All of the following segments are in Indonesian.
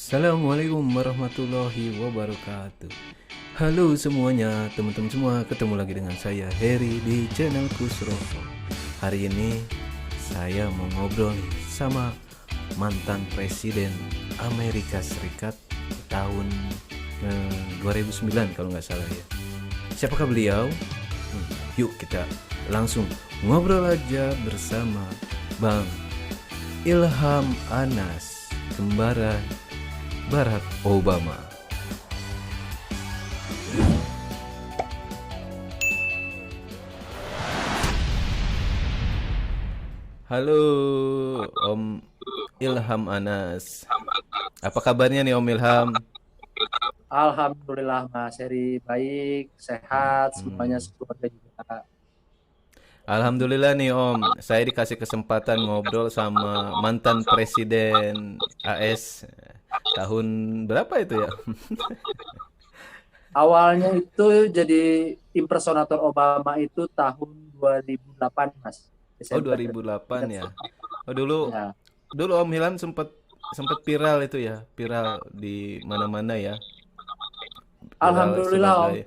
Assalamualaikum warahmatullahi wabarakatuh. Halo semuanya, teman-teman semua, ketemu lagi dengan saya Heri di channel Kusrofo. Hari ini saya mau ngobrol nih sama mantan presiden Amerika Serikat tahun 2009 kalau nggak salah ya. Siapakah beliau? Yuk kita langsung ngobrol aja bersama Bang Ilham Anas, kembaran Barack Obama. Halo Om Ilham Anas. Apa kabarnya nih Om Ilham? Alhamdulillah Mas Heri baik, sehat, semuanya keluarga juga. Alhamdulillah nih Om, saya dikasih kesempatan ngobrol sama mantan presiden AS tahun berapa itu ya? Awalnya itu jadi impersonator Obama itu tahun 2008 Mas, Oh Desember. 2008 Ingat ya. sih. Oh dulu Ya. dulu Om Ilham sempat sempat viral itu ya, viral di mana-mana ya, viral Alhamdulillah Om. sebagai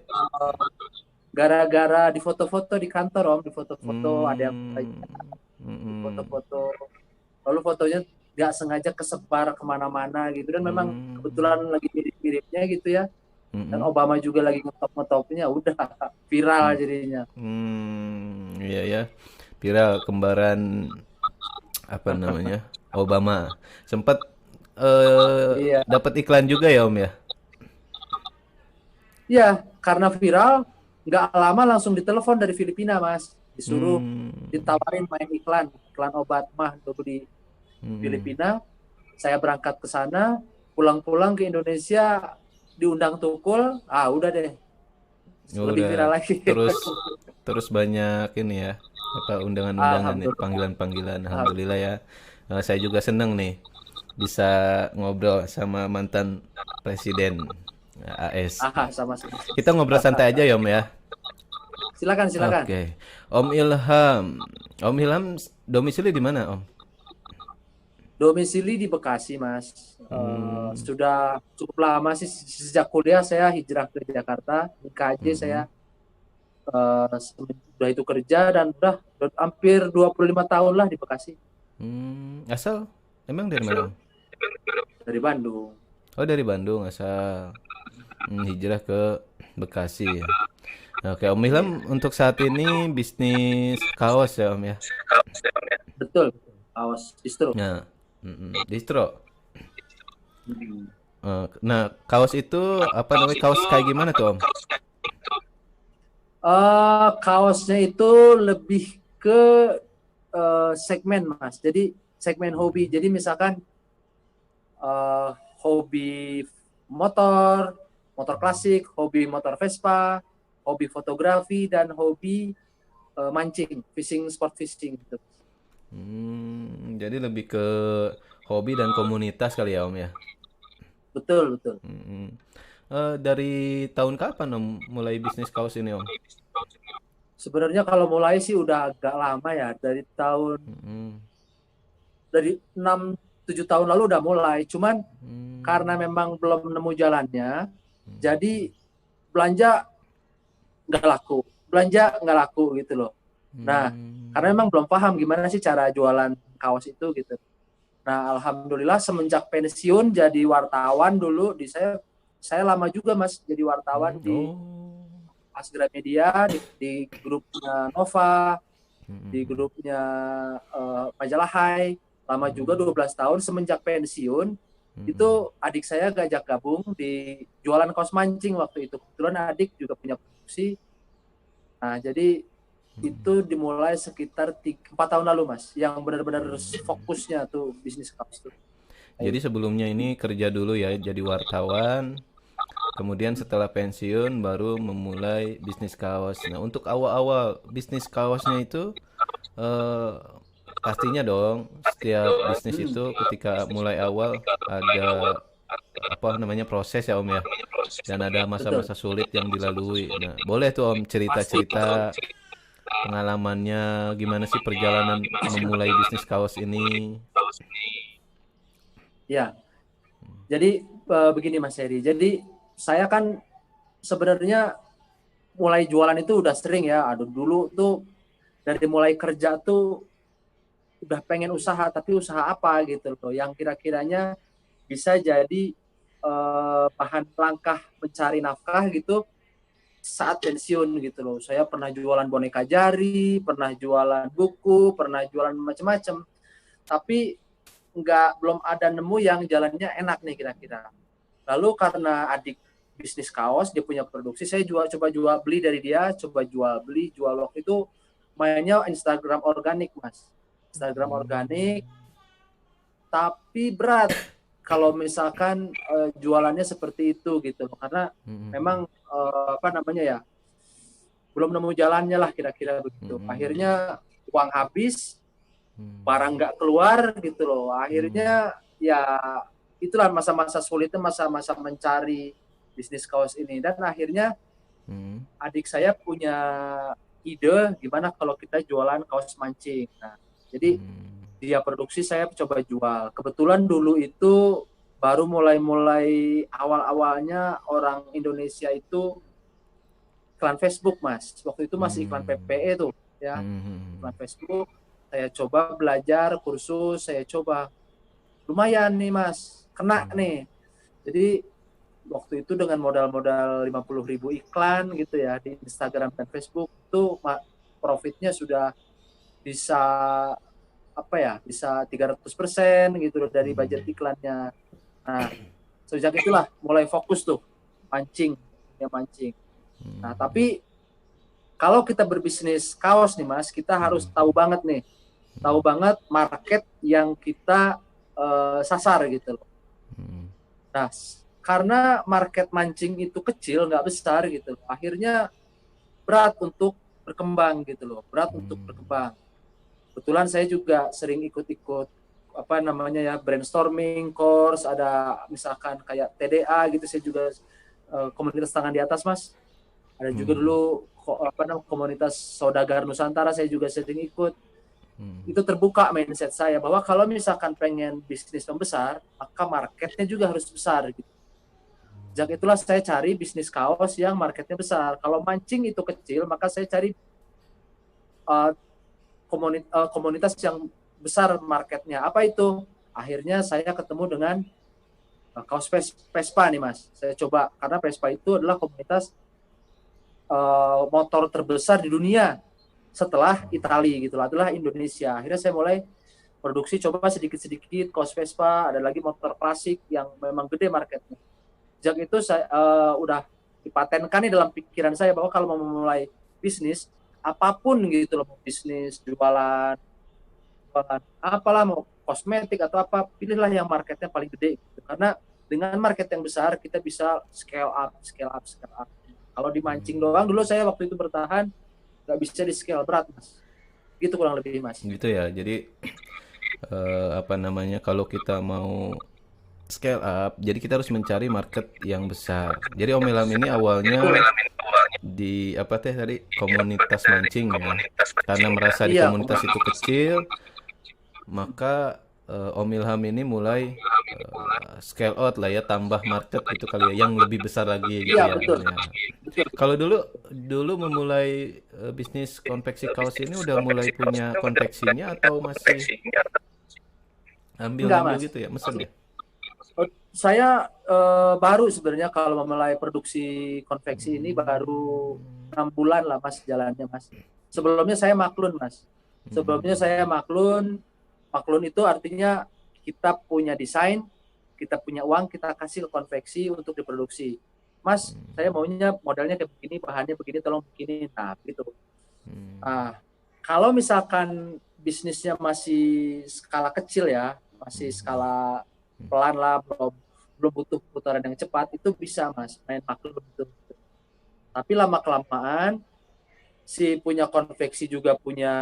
Gara-gara di foto-foto di kantor Om, di foto-foto ada yang hmm, di mm, foto-foto. Lalu fotonya nggak sengaja kesebar kemana-mana gitu dan memang kebetulan mm, lagi mirip-miripnya gitu ya. Dan mm, Obama juga lagi ngetop-ngetopnya, udah viral jadinya. iya ya, viral kembaran apa namanya Obama. Sempat Iya. dapat iklan juga ya Om ya. Iya, karena viral, nggak lama langsung ditelepon dari Filipina, Mas. Disuruh Hmm, ditawarin main iklan, iklan obat mah dulu di mm, Filipina. Saya berangkat ke sana, pulang-pulang ke Indonesia, diundang tukul, udah deh, lebih viral udah lagi. terus terus banyak ini ya, apa undangan-undangan ya, Alhamdulillah. panggilan-panggilan. Alhamdulillah Alhamdulillah. ya. Saya juga seneng nih bisa ngobrol sama mantan presiden AS. Sama-sama. Kita ngobrol santai aja ya Om ya. Silakan, silakan. Oke. Om Ilham. Om Ilham domisili di mana Om? Domisili di Bekasi, Mas. Hmm, Sudah cukup lama sih, sejak kuliah saya hijrah ke Jakarta, di KJ saya mm-mm. sudah itu kerja dan udah hampir 25 tahun lah di Bekasi, Asal emang dari mana Om? dari Bandung. Oh dari Bandung asal. Hijrah ke Bekasi ya. Oke, Om Ilham Iya, untuk saat ini bisnis kaos ya Om ya. betul. Awas, distro. Nah, distro. Hmm. Nah, kaos itu apa namanya? Kaos kayak gimana tuh Om? Kaosnya itu lebih ke segmen, Mas. Jadi segmen hobi. Jadi misalkan eh, hobi motor, motor klasik, hobi motor Vespa, hobi fotografi, dan hobi mancing, fishing, sport fishing gitu. Jadi lebih ke hobi dan komunitas kali ya Om ya. Betul, betul. Hmm. Dari tahun kapan Om mulai bisnis kaos ini Om? Sebenarnya kalau mulai sih udah agak lama ya, Hmm. dari 6-7 tahun lalu udah mulai. Cuman karena Hmm. memang belum nemu jalannya, jadi belanja nggak laku, belanja nggak laku gitu loh. Nah, karena Hmm. memang belum paham gimana sih cara jualan kaos itu gitu. Nah, alhamdulillah semenjak pensiun jadi wartawan dulu saya lama juga Mas jadi wartawan di Oh. Asgramedia, di grupnya Nova, di Hmm. grupnya Majalah Hai, lama juga 12 tahun. Semenjak pensiun itu Hmm. adik saya ngajak gabung di jualan kaos mancing waktu itu. Kebetulan adik juga punya produksi. Nah, jadi itu dimulai sekitar 4 tahun lalu Mas, yang benar-benar fokusnya tuh bisnis kaos tuh. Jadi sebelumnya ini kerja dulu ya jadi wartawan, kemudian setelah pensiun baru memulai bisnis kaos. Nah, untuk awal-awal bisnis kaosnya itu eh, pastinya dong setiap bisnis Hmm, itu ketika mulai awal ada apa namanya proses ya Om ya. Dan ada betul. masa-masa sulit yang dilalui. Nah, boleh tuh Om Pasti. cerita-cerita pengalamannya gimana sih perjalanan memulai bisnis kaos ini? Ya, Jadi begini Mas Heri. Jadi saya kan sebenarnya mulai jualan itu udah sering ya. Aduh, dulu tuh dari mulai kerja tuh udah pengen usaha, tapi usaha apa gitu loh yang kira-kiranya bisa jadi bahan langkah mencari nafkah gitu saat pensiun gitu loh. Saya pernah jualan boneka jari, pernah jualan buku, pernah jualan macam-macam, tapi belum ada nemu yang jalannya enak nih kira-kira. Lalu karena adik bisnis kaos, dia punya produksi, saya coba jual beli dari dia, coba jual beli, jual waktu itu mainnya Instagram organik Mas. Instagram organik, tapi berat kalau misalkan jualannya seperti itu gitu loh. Karena memang apa namanya ya, belum nemu jalannya lah kira-kira begitu. Akhirnya uang habis, barang nggak keluar gitu loh. Akhirnya ya itulah masa-masa sulitnya, masa-masa mencari bisnis kaos ini. Dan akhirnya adik saya punya ide gimana kalau kita jualan kaos mancing. Nah, jadi dia produksi, saya coba jual. Kebetulan dulu itu baru mulai awal-awalnya orang Indonesia itu iklan Facebook Mas. Waktu itu masih iklan PPE tuh ya. Iklan Facebook. Saya coba belajar kursus, saya coba lumayan nih Mas, kena nih. Jadi waktu itu dengan modal-modal 50.000 iklan gitu ya di Instagram dan Facebook itu profitnya sudah bisa apa ya, bisa 300% gitu loh dari budget iklannya. Nah, sejak itulah mulai fokus tuh mancing, ya mancing. Nah, tapi kalau kita berbisnis kaos nih Mas, kita harus tahu banget market yang kita sasar gitu loh. Nah, karena market mancing itu kecil, nggak besar gitu loh, akhirnya berat untuk berkembang gitu loh, Kebetulan saya juga sering ikut-ikut apa namanya ya, brainstorming course, ada misalkan kayak TDA gitu, saya juga komunitas tangan di atas Mas. Ada juga dulu komunitas saudagar Nusantara, saya juga sering ikut. Itu terbuka mindset saya bahwa kalau misalkan pengen bisnis membesar, maka marketnya juga harus besar gitu. Sejak itulah saya cari bisnis kaos yang marketnya besar. Kalau mancing itu kecil, maka saya cari komunitas yang besar marketnya. Apa itu? Akhirnya saya ketemu dengan kaos Vespa nih Mas. Saya coba, karena Vespa itu adalah komunitas motor terbesar di dunia setelah Italia gitu lah, adalah Indonesia. Akhirnya saya mulai produksi, coba sedikit-sedikit kaos Vespa, ada lagi motor klasik yang memang gede marketnya. Sejak itu saya udah dipatenkan nih dalam pikiran saya bahwa kalau mau memulai bisnis apapun gitu loh, bisnis jualan apalah, mau kosmetik atau apa, pilihlah yang marketnya paling gede gitu. Karena dengan market yang besar kita bisa scale up. Kalau di mancing doang dulu saya waktu itu bertahan, nggak bisa di scale, berat Mas. Gitu kurang lebih Mas. Gitu ya. Jadi apa namanya, kalau kita mau scale up, jadi kita harus mencari market yang besar. Jadi Om Ilham ini awalnya di apa teh tadi, komunitas mancing ya. Karena merasa di Iya, komunitas itu kecil, maka Om Ilham ini mulai scale out lah ya, tambah market gitu kali ya, yang lebih besar lagi gitu iya ya. betul. Ya. Kalau dulu memulai bisnis konveksi kaos ini udah mulai punya konveksinya atau masih Enggak ambil-ambil Mas. gitu ya, mesen ya? Saya baru sebenarnya kalau memulai produksi konveksi ini baru 6 bulan lah Mas jalannya Mas. Sebelumnya saya maklun Mas. Sebelumnya saya maklun. Maklun itu artinya kita punya desain, kita punya uang, kita kasih ke konveksi untuk diproduksi. Mas, saya maunya modelnya kayak begini, bahannya begini, tolong begini. Nah, gitu. Nah, kalau misalkan bisnisnya masih skala kecil ya, masih skala pelan lah, belum butuh putaran yang cepat, itu bisa Mas main maklum itu. Tapi lama kelamaan si punya konveksi juga punya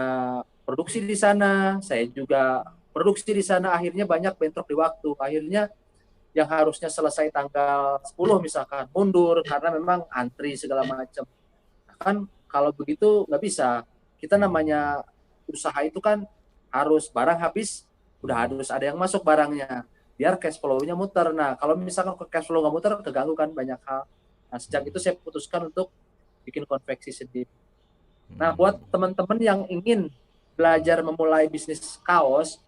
produksi di sana, saya juga produksi di sana, akhirnya banyak bentrok di waktu. Akhirnya yang harusnya selesai tanggal 10 misalkan mundur karena memang antri segala macam. Kan kalau begitu nggak bisa. Kita namanya usaha itu kan harus barang habis, udah harus ada yang masuk barangnya. biar cash flow-nya muter. Nah, kalau misalkan cash flow nggak muter, keganggu kan banyak hal. Nah, sejak itu saya putuskan untuk bikin konveksi sendiri. Nah, buat teman-teman yang ingin belajar memulai bisnis kaos,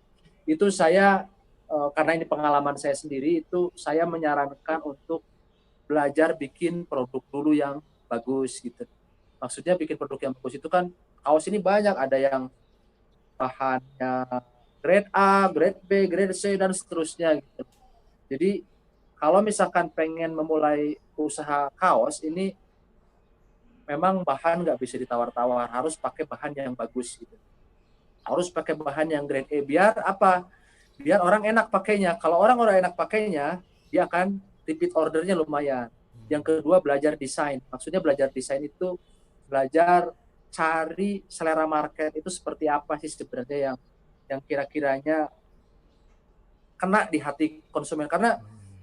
itu saya karena ini pengalaman saya sendiri, itu saya menyarankan untuk belajar bikin produk dulu yang bagus gitu. Maksudnya bikin produk yang bagus itu kan kaos ini banyak, ada yang bahannya grade A, grade B, grade C dan seterusnya gitu. Jadi kalau misalkan pengen memulai usaha kaos ini memang bahan nggak bisa ditawar-tawar, harus pakai bahan yang bagus gitu. Harus pakai bahan yang grade A biar apa? Biar orang enak pakainya. Kalau orang-orang enak pakainya, dia akan repeat ordernya lumayan. Yang kedua belajar desain. Maksudnya belajar desain itu belajar cari selera market itu seperti apa sih sebenarnya yang kira-kiranya kena di hati konsumen. Karena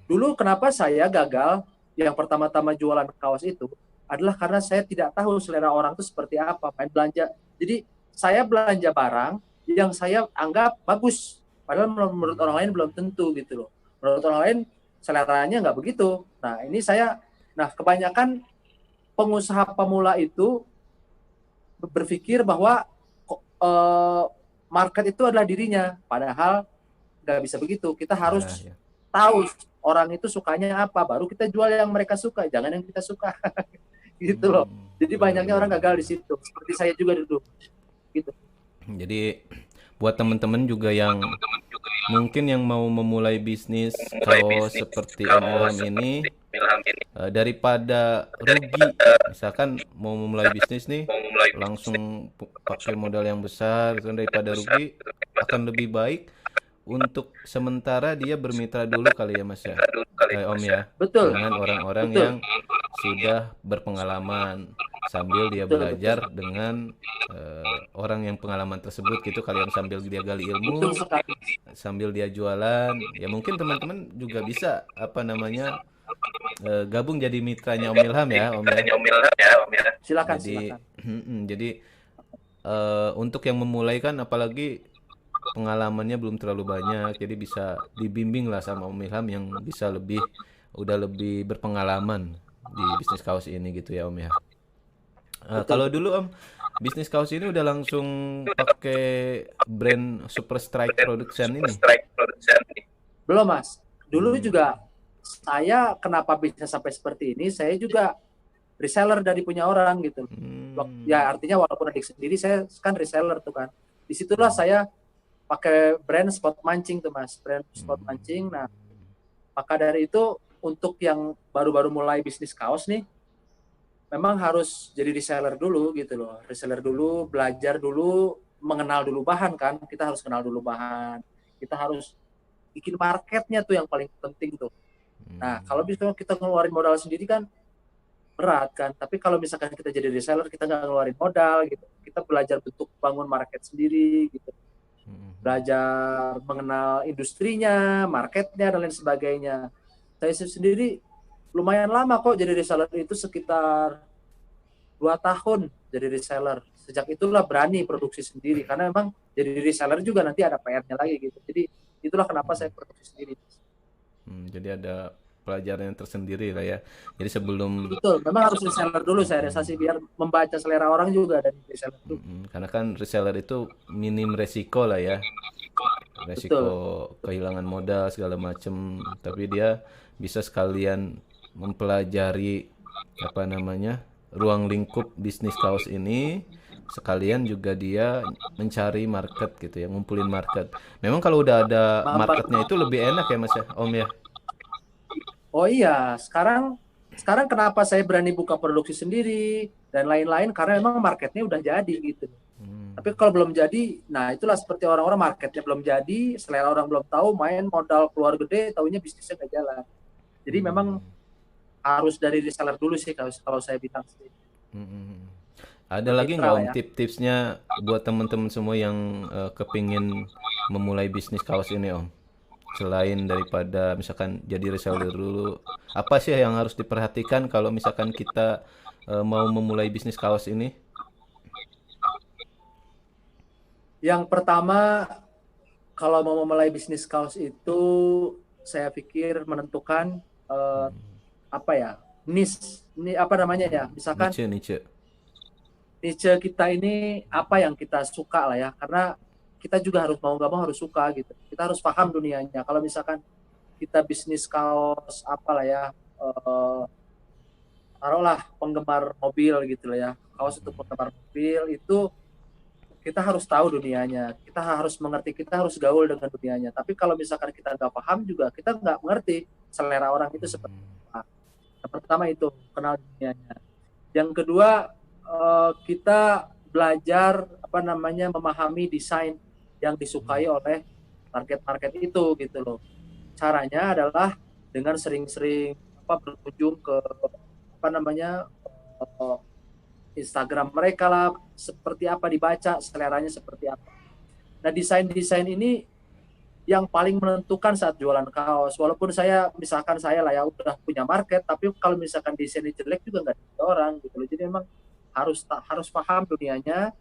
dulu kenapa saya gagal yang pertama-tama jualan kaos itu adalah karena saya tidak tahu selera orang itu seperti apa, main belanja. Jadi saya belanja barang yang saya anggap bagus, padahal menurut orang lain belum tentu gitu loh. Menurut orang lain seleranya nggak begitu. Nah kebanyakan pengusaha pemula itu berpikir bahwa market itu adalah dirinya, padahal nggak bisa begitu. Kita harus Ya. tahu orang itu sukanya apa, baru kita jual yang mereka suka, jangan yang kita suka. Gitu loh. Jadi banyaknya orang gagal di situ. Seperti saya juga dulu. Gitu. Jadi buat teman-teman juga yang mungkin yang mau memulai bisnis kaos seperti Om Ilham ini, daripada rugi, misalkan mau memulai bisnis nih, langsung pakai modal yang besar, gitu, daripada rugi, akan lebih baik untuk sementara dia bermitra dulu kali ya Mas ya, Om ya, Betul. dengan orang-orang Betul. yang sudah berpengalaman sambil dia Betul, betul. belajar dengan orang yang pengalaman tersebut gitu kali Om, sambil dia gali Betul ilmu, sekali. sambil dia jualan. Ya mungkin teman-teman juga bisa apa namanya gabung jadi mitranya Om Ilham ya, Om ya. Silakan, Jadi silakan. jadi untuk yang memulai kan apalagi pengalamannya belum terlalu banyak, jadi bisa dibimbing lah sama Om Ilham yang bisa udah lebih berpengalaman di bisnis kaos ini gitu ya Om ya. Betul, Kalau betul. dulu Om, bisnis kaos ini udah langsung pakai brand Super Strike Production ini. Belum, Mas. Dulu Hmm. juga saya kenapa bisa sampai seperti ini, saya juga reseller dari punya orang gitu. Ya artinya walaupun adik sendiri, saya kan reseller tuh kan. Disitulah saya pakai brand Spot Mancing tuh Mas, brand Spot Mancing. Nah, maka dari itu untuk yang baru-baru mulai bisnis kaos nih, memang harus jadi reseller dulu gitu loh. Reseller dulu, belajar dulu, mengenal dulu bahan kan. Kita harus kenal dulu bahan. Kita harus bikin marketnya tuh yang paling penting tuh. Nah, kalau misalnya kita ngeluarin modal sendiri kan berat kan. Tapi kalau misalkan kita jadi reseller, kita nggak ngeluarin modal gitu. Kita belajar bentuk bangun market sendiri gitu. Belajar mengenal industrinya, marketnya, dan lain sebagainya. Saya sendiri lumayan lama kok jadi reseller itu sekitar 2 tahun jadi reseller. Sejak itulah berani produksi sendiri karena memang jadi reseller juga nanti ada PR-nya lagi gitu. Jadi itulah kenapa saya produksi sendiri. Jadi ada pelajaran yang tersendiri lah ya. Jadi sebelum Betul, memang harus reseller dulu saya resasi biar membaca selera orang juga dari reseller itu. karena kan reseller itu minim resiko lah ya. Resiko Betul. kehilangan modal segala macem, tapi dia bisa sekalian mempelajari apa namanya ruang lingkup bisnis kaos ini, sekalian juga dia mencari market gitu ya, ngumpulin market. Memang kalau udah ada marketnya itu lebih enak ya Mas ya, Om ya. Oh iya, sekarang kenapa saya berani buka produksi sendiri dan lain-lain karena memang marketnya udah jadi gitu. Tapi kalau belum jadi, nah itulah seperti orang-orang marketnya belum jadi, selera orang belum tahu, main modal keluar gede, taunya bisnisnya nggak jalan. Jadi memang harus dari reseller dulu sih kalau saya bilang sih. Ada lagi Bermitra nggak lah Om ya. tip-tipsnya buat teman-teman semua yang kepingin memulai bisnis kaos ini Om? Selain daripada misalkan jadi reseller dulu, apa sih yang harus diperhatikan kalau misalkan kita mau memulai bisnis kaos ini? Yang pertama, kalau mau memulai bisnis kaos itu saya pikir menentukan apa ya, ini apa namanya ya, misalkan Niche. niche kita ini apa yang kita suka lah ya, karena kita juga harus mau nggak mau harus suka gitu, kita harus paham dunianya. Kalau misalkan kita bisnis kaos apalah ya, taruhlah penggemar mobil gitu lah ya, kaos untuk penggemar mobil itu kita harus tahu dunianya, kita harus mengerti, kita harus gaul dengan dunianya. Tapi kalau misalkan kita nggak paham juga, kita nggak mengerti selera orang itu seperti apa. Yang pertama itu kenal dunianya. Yang kedua, kita belajar apa namanya, memahami desain yang disukai oleh target market itu gitu loh. Caranya adalah dengan sering-sering berkunjung ke apa namanya, Instagram mereka lah, seperti apa, dibaca seleranya seperti apa. Nah, desain-desain ini yang paling menentukan saat jualan kaos. Walaupun misalkan saya lah ya udah punya market, tapi kalau misalkan desainnya jelek juga nggak ada orang gitu loh. Jadi memang harus paham dunianya,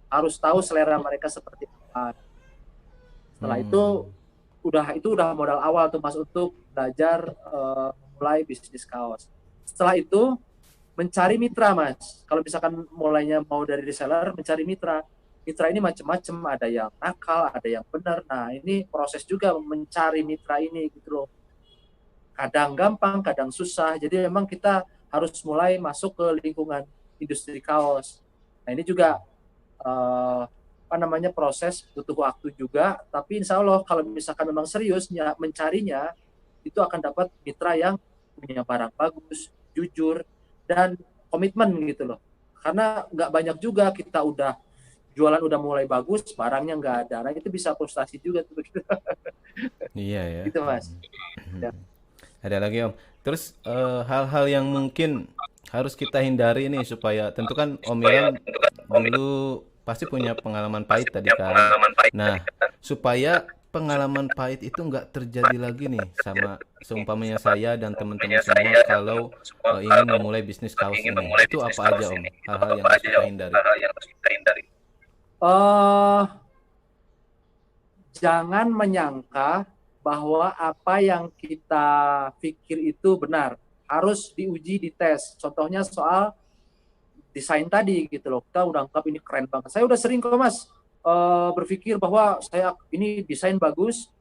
harus tahu selera mereka seperti apa. Setelah itu udah modal awal tuh Mas untuk belajar mulai bisnis kaos. Setelah itu mencari mitra Mas. Kalau misalkan mulainya mau dari reseller, mencari mitra. Mitra ini macam-macam, ada yang nakal, ada yang benar. Nah, ini proses juga mencari mitra ini gitu loh. Kadang gampang, kadang susah. Jadi memang kita harus mulai masuk ke lingkungan industri kaos. Nah, ini juga proses butuh waktu juga, tapi insya Allah kalau misalkan memang serius mencarinya, itu akan dapat mitra yang punya barang bagus, jujur, dan komitmen gitu loh. Karena nggak banyak juga kita udah jualan udah mulai bagus, barangnya nggak ada. Nah, itu bisa frustasi juga tuh. Iya ya. Gitu Mas. Ya. Ada lagi Om. Terus hal-hal yang mungkin harus kita hindari nih supaya, tentu kan Om Ilham dulu pasti punya pengalaman pahit tadi kan. Nah, supaya pengalaman pahit itu nggak terjadi lagi nih sama seumpamanya saya dan teman-teman semua kalau ingin memulai bisnis kaos ini. Itu apa aja Om? Hal-hal yang harus kita hindari. Jangan menyangka bahwa apa yang kita pikir itu benar. Harus diuji, dites. Contohnya soal desain tadi gitu loh. Kita udah anggap ini keren banget. Saya udah sering kok Mas berpikir bahwa saya ini desain bagus,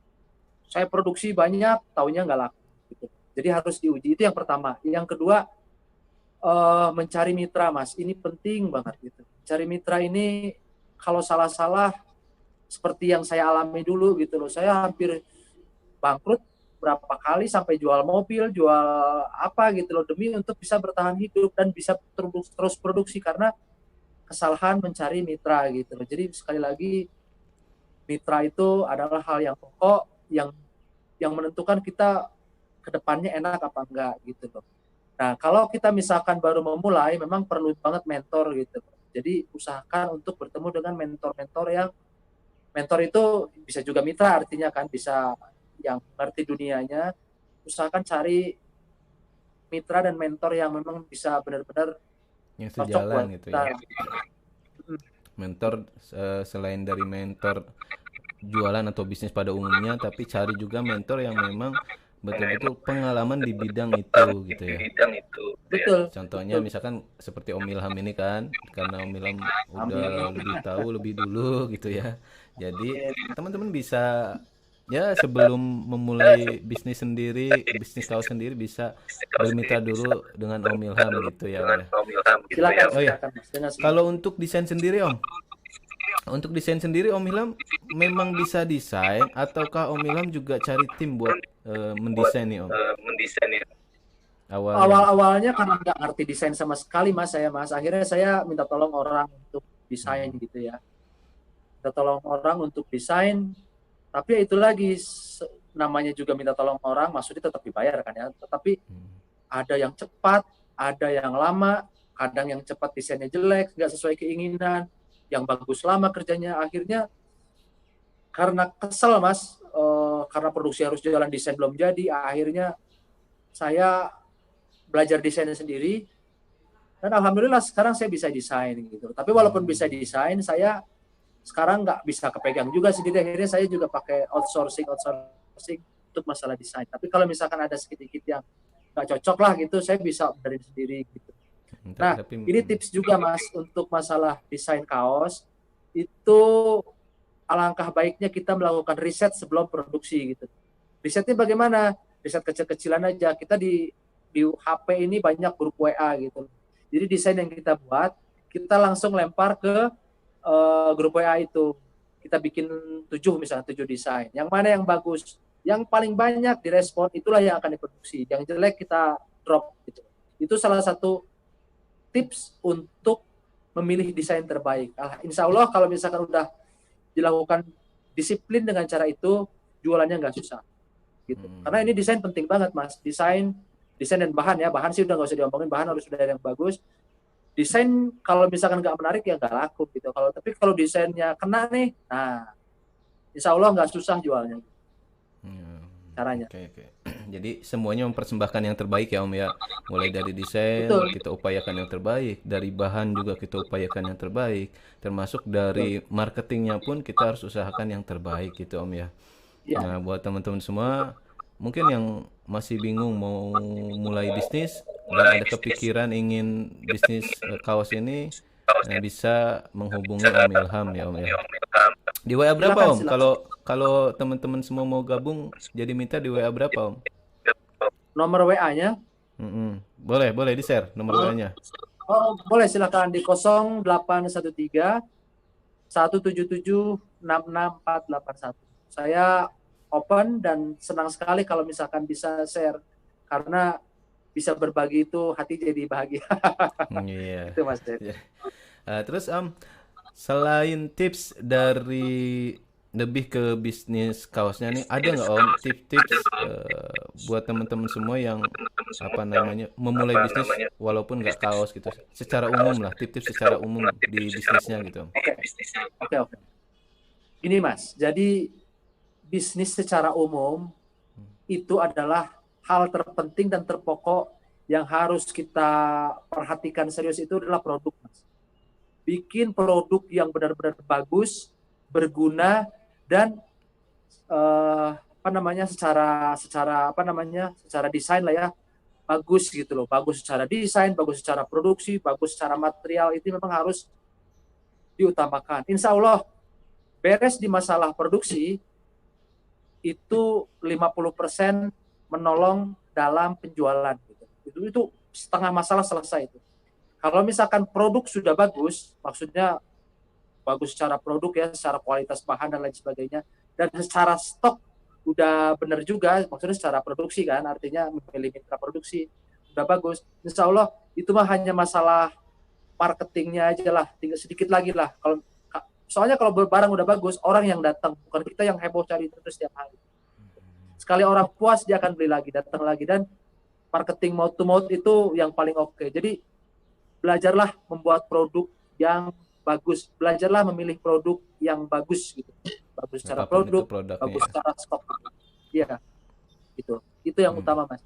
saya produksi banyak, taunya nggak laku. Gitu. Jadi harus diuji. Itu yang pertama. Yang kedua, mencari mitra Mas. Ini penting banget gitu. Cari mitra ini kalau salah-salah seperti yang saya alami dulu gitu loh. Saya hampir bangkrut berapa kali sampai jual mobil, jual apa gitu loh demi untuk bisa bertahan hidup dan bisa terus produksi karena kesalahan mencari mitra gitu loh. Jadi sekali lagi mitra itu adalah hal yang pokok yang menentukan kita kedepannya enak apa enggak gitu loh. Nah, kalau kita misalkan baru memulai memang perlu banget mentor gitu. Jadi usahakan untuk bertemu dengan mentor itu bisa juga mitra, artinya kan bisa yang ngerti dunianya. Usahakan cari mitra dan mentor yang memang bisa benar-benar Yang cocok buat sejalan gitu kita. ya. Mentor selain dari mentor jualan atau bisnis pada umumnya, tapi cari juga mentor yang memang betul-betul pengalaman di bidang itu gitu ya. Betul. Contohnya misalkan seperti Om Ilham ini kan, karena Om Ilham udah lebih tahu lebih dulu gitu ya. Jadi teman-teman bisa ya sebelum memulai bisnis sendiri, bisnis kaos sendiri bisa bermitra dulu dengan Om Ilham gitu ya. Silakan, Oh ya, silakan Mas. Dengan kalau untuk desain sendiri Om, untuk desain sendiri Om Ilham memang bisa desain ataukah Om Ilham juga cari tim buat mendesain nih Om? Awalnya. awal-awalnya karena nggak ngerti desain sama sekali Mas, akhirnya saya minta tolong orang untuk desain gitu ya. Minta tolong orang untuk desain, tapi ya itu lagi namanya juga minta tolong orang, maksudnya tetap dibayar kan ya. Tetapi ada yang cepat, ada yang lama, kadang yang cepat desainnya jelek, nggak sesuai keinginan, yang bagus lama kerjanya. Akhirnya karena kesel Mas, karena produksi harus jalan, desain belum jadi, akhirnya saya belajar desainnya sendiri, dan alhamdulillah sekarang saya bisa desain gitu. Tapi walaupun bisa desain, saya sekarang nggak bisa kepegang juga sendiri. Akhirnya saya juga pakai outsourcing untuk masalah desain. Tapi kalau misalkan ada sedikit yang nggak cocok lah gitu, saya bisa benerin sendiri gitu. Nah, ini tips juga Mas untuk masalah desain kaos itu alangkah baiknya kita melakukan riset sebelum produksi gitu. Risetnya bagaimana? Riset kecil-kecilan aja. Kita di HP ini banyak grup WA gitu. Jadi desain yang kita buat, kita langsung lempar ke grup WA itu. Kita bikin 7 misalnya, 7 desain. Yang mana yang bagus? Yang paling banyak direspon itulah yang akan diproduksi. Yang jelek kita drop gitu. Itu salah satu tips untuk memilih desain terbaik. Insya Allah kalau misalkan udah dilakukan disiplin dengan cara itu, jualannya nggak susah. Gitu. Karena ini desain penting banget Mas. Desain dan bahan ya. Bahan sih udah nggak usah diomongin, bahan harus sudah yang bagus. Desain kalau misalkan nggak menarik ya nggak laku gitu. Tapi kalau desainnya kena nih, nah insya Allah nggak susah jualnya. Caranya. Okay. Jadi semuanya mempersembahkan yang terbaik ya Om ya. Mulai dari desain kita upayakan yang terbaik, dari bahan juga kita upayakan yang terbaik, termasuk dari marketingnya pun kita harus usahakan yang terbaik gitu Om ya. Nah buat teman-teman semua mungkin yang masih bingung mau mulai bisnis dan ada kepikiran ingin bisnis kaos ini, bisa menghubungi Om Ilham ya Om ya. Di WA berapa Om? Kalau teman-teman semua mau gabung jadi minta di WA berapa Om? Nomor WA-nya? Boleh di-share nomor WA-nya. Oh, boleh silakan di 0813 177 66481. Saya open dan senang sekali kalau misalkan bisa share karena bisa berbagi itu hati jadi bahagia. Iya. Itu Mas. Terus selain tips dari lebih ke bisnis kaosnya nih, ada nggak Om tips-tips buat teman-teman semua yang memulai bisnis walaupun nggak kaos gitu, secara umum lah, tips-tips secara umum di bisnisnya gitu. Oke. Ini Mas, jadi bisnis secara umum itu adalah hal terpenting dan terpokok yang harus kita perhatikan serius itu adalah produk Mas. Bikin produk yang benar-benar bagus, berguna dan secara desain lah ya, bagus gitu loh. Bagus secara desain, bagus secara produksi, bagus secara material, itu memang harus diutamakan. Insya Allah beres di masalah produksi itu 50% menolong dalam penjualan gitu. Itu setengah masalah selesai itu. Kalau misalkan produk sudah bagus, maksudnya bagus secara produk ya, secara kualitas bahan dan lain sebagainya, dan secara stok udah benar juga, maksudnya secara produksi kan, artinya memilih mitra produksi udah bagus, insya Allah itu mah hanya masalah marketingnya aja lah, tinggal sedikit lagi lah. Soalnya kalau barang udah bagus, orang yang datang, bukan kita yang heboh cari terus setiap hari. Sekali orang puas dia akan beli lagi, datang lagi, dan marketing mouth to mouth itu yang paling oke. Jadi belajarlah membuat produk yang bagus, belajarlah memilih produk yang bagus gitu, bagus secara produk, bagus secara stok. Iya, itu yang utama Mas.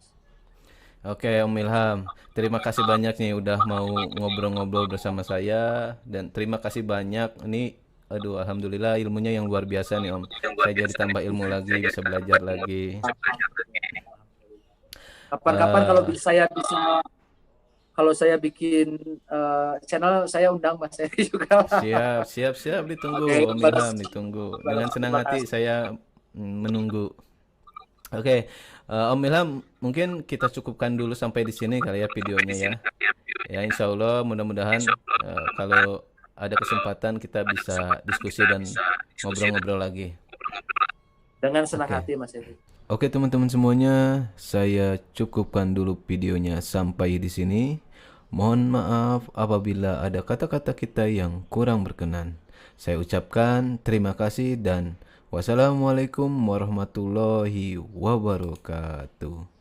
Oke Om Ilham, terima kasih banyak nih udah mau ngobrol-ngobrol bersama saya, dan terima kasih banyak ini, alhamdulillah ilmunya yang luar biasa nih Om. Saya jadi tambah ilmu lagi, bisa belajar lagi. Kapan-kapan kalau saya bikin channel, saya undang Mas Eri juga. Siap, ditunggu Om Ilham, ditunggu. Dengan senang hati saya menunggu. Oke, Om Ilham, mungkin kita cukupkan dulu sampai di sini kali ya videonya ya. Ya insya Allah mudah-mudahan kalau ada kesempatan kita bisa diskusi dan ngobrol-ngobrol lagi. Dengan senang hati Mas Eri. Oke teman-teman semuanya, saya cukupkan dulu videonya sampai di sini. Mohon maaf apabila ada kata-kata kita yang kurang berkenan. Saya ucapkan terima kasih dan wassalamualaikum warahmatullahi wabarakatuh.